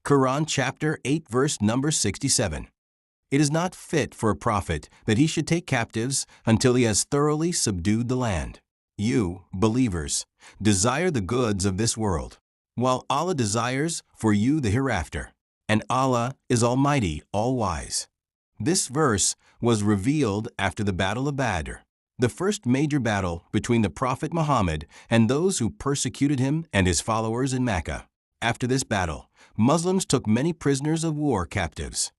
Qur'an chapter 8 verse number 67. It is not fit for a prophet that he should take captives until he has thoroughly subdued the land. You, believers, desire the goods of this world, while Allah desires for you the hereafter. And Allah is Almighty, All-Wise. This verse was revealed after the Battle of Badr, the first major battle between the Prophet Muhammad and those who persecuted him and his followers in Mecca. After this battle, Muslims took many prisoners of war captives.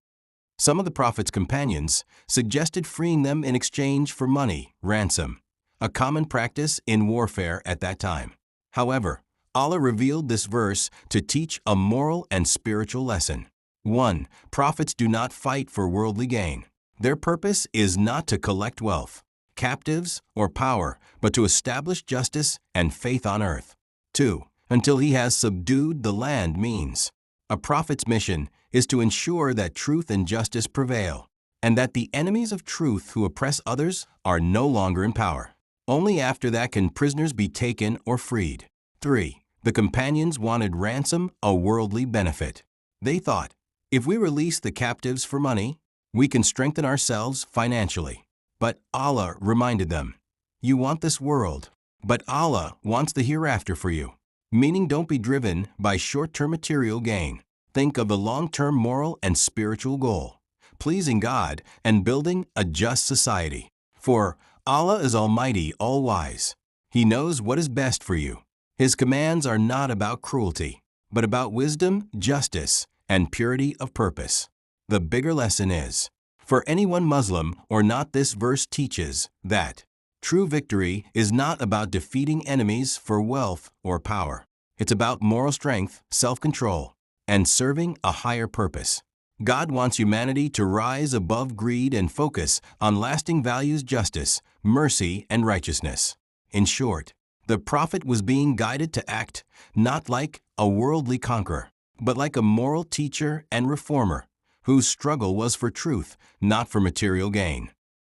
Some of the Prophet's companions suggested freeing them in exchange for money, ransom, a common practice in warfare at that time. However, Allah revealed this verse to teach a moral and spiritual lesson. 1. Prophets do not fight for worldly gain. Their purpose is not to collect wealth, captives, or power, but to establish justice and faith on earth. 2. Until he has subdued the land means a prophet's mission is to ensure that truth and justice prevail, and that the enemies of truth who oppress others are no longer in power. Only after that can prisoners be taken or freed. 3. The companions wanted ransom, a worldly benefit. They thought, if we release the captives for money, we can strengthen ourselves financially. But Allah reminded them, you want this world, but Allah wants the hereafter for you. Meaning, don't be driven by short-term material gain. Think of the long-term moral and spiritual goal, pleasing God and building a just society. For Allah is Almighty, All-Wise. He knows what is best for you. His commands are not about cruelty, but about wisdom, justice, and purity of purpose. The bigger lesson is, for anyone Muslim or not, this verse teaches that true victory is not about defeating enemies for wealth or power. It's about moral strength, self-control, and serving a higher purpose. God wants humanity to rise above greed and focus on lasting values, justice, mercy, and righteousness. In short, the Prophet was being guided to act not like a worldly conqueror, but like a moral teacher and reformer whose struggle was for truth, not for material gain.